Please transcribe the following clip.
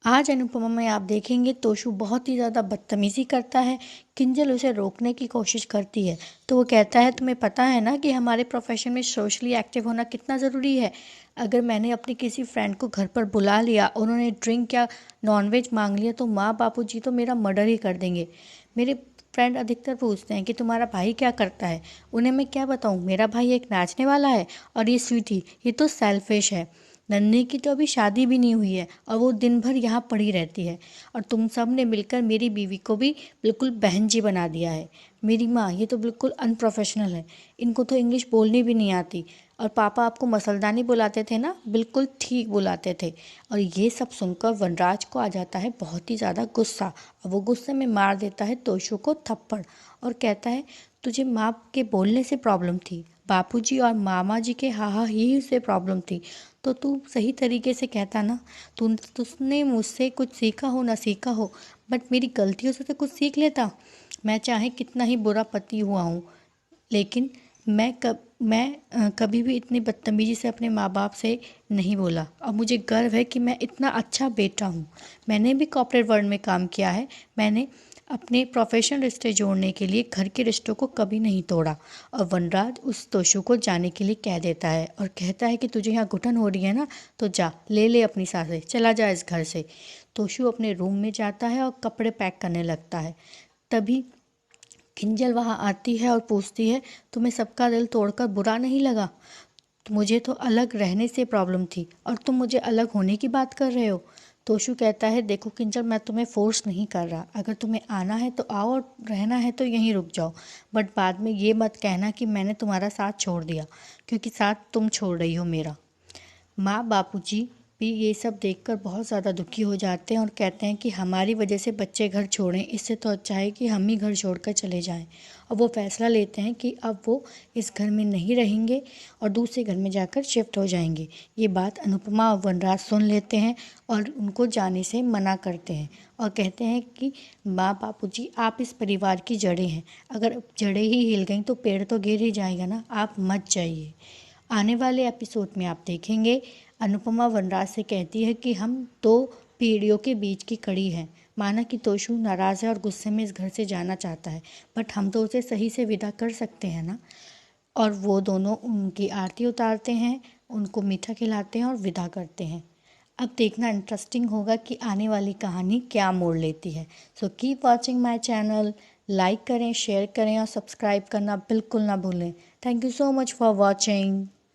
आज अनुपमा में आप देखेंगे तोशु बहुत ही ज़्यादा बदतमीज़ी करता है। किंजल उसे रोकने की कोशिश करती है तो वो कहता है तुम्हें पता है ना कि हमारे प्रोफेशन में सोशली एक्टिव होना कितना ज़रूरी है। अगर मैंने अपनी किसी फ्रेंड को घर पर बुला लिया, उन्होंने ड्रिंक या नॉनवेज मांग लिया तो माँ बापूजी तो मेरा मर्डर ही कर देंगे। मेरे फ्रेंड अधिकतर पूछते हैं कि तुम्हारा भाई क्या करता है। उन्हें मैं क्या बताऊँ, मेरा भाई एक नाचने वाला है और ये स्वीटी ये तो सेल्फिश है। नन्ही की तो अभी शादी भी नहीं हुई है और वो दिन भर यहाँ पड़ी रहती है। और तुम सब ने मिलकर मेरी बीवी को भी बिल्कुल बहन जी बना दिया है। मेरी माँ ये तो बिल्कुल अनप्रोफेशनल है, इनको तो इंग्लिश बोलनी भी नहीं आती। और पापा आपको मसलदानी बुलाते थे ना, बिल्कुल ठीक बुलाते थे। और ये सब सुनकर वनराज को आ जाता है बहुत ही ज़्यादा गुस्सा और वो गुस्से में मार देता है तोशु को थप्पड़ और कहता है तुझे माँ के बोलने से प्रॉब्लम थी, बापूजी और मामा जी के हा हा ही से प्रॉब्लम थी, तो तू सही तरीके से कहता ना। तुमने मुझसे कुछ सीखा हो ना सीखा हो, बट मेरी गलतियों से तो कुछ सीख लेता। मैं चाहे कितना ही बुरा पति हुआ हूँ, लेकिन मैं कभी भी इतनी बदतमीजी से अपने माँ बाप से नहीं बोला और मुझे गर्व है कि मैं इतना अच्छा बेटा हूँ। मैंने भी कॉर्पोरेट वर्ल्ड में काम किया है। मैंने अपने प्रोफेशनल रिश्ते जोड़ने के लिए घर के रिश्तों को कभी नहीं तोड़ा। और वनराज उस तोशु को जाने के लिए कह देता है और कहता है कि तुझे यहाँ घुटन हो रही है ना, तो जा ले ले अपनी सांसें, चला जा इस घर से। तोशु अपने रूम में जाता है और कपड़े पैक करने लगता है। तभी किंजल वहाँ आती है और पूछती है तुम्हें सबका दिल तोड़कर बुरा नहीं लगा? तो मुझे तो अलग रहने से प्रॉब्लम थी और तुम मुझे अलग होने की बात कर रहे हो। तोशु कहता है देखो किंजल, मैं तुम्हें फोर्स नहीं कर रहा। अगर तुम्हें आना है तो आओ और रहना है तो यहीं रुक जाओ, बट बाद में ये मत कहना कि मैंने तुम्हारा साथ छोड़ दिया, क्योंकि साथ तुम छोड़ रही हो मेरा। माँ बापूजी भी ये सब देखकर बहुत ज़्यादा दुखी हो जाते हैं और कहते हैं कि हमारी वजह से बच्चे घर छोड़ें, इससे तो अच्छा है कि हम ही घर छोड़कर चले जाएं। और वो फैसला लेते हैं कि अब वो इस घर में नहीं रहेंगे और दूसरे घर में जाकर शिफ्ट हो जाएंगे। ये बात अनुपमा और वनराज सुन लेते हैं और उनको जाने से मना करते हैं और कहते हैं कि माँ बापूजी आप इस परिवार की जड़ें हैं, अगर जड़ें ही हिल गई तो पेड़ तो गिर ही जाएगा ना, आप मत जाइए। आने वाले एपिसोड में आप देखेंगे अनुपमा वनराज से कहती है कि हम दो पीढ़ियों के बीच की कड़ी हैं। माना कि तोशु नाराज़ है और गुस्से में इस घर से जाना चाहता है, बट हम तो उसे सही से विदा कर सकते हैं ना। और वो दोनों उनकी आरती उतारते हैं, उनको मीठा खिलाते हैं और विदा करते हैं। अब देखना इंटरेस्टिंग होगा कि आने वाली कहानी क्या मोड़ लेती है। So keep watching my channel. Like करें, शेयर करें और सब्सक्राइब करना बिल्कुल ना भूलें। Thank you so much for watching.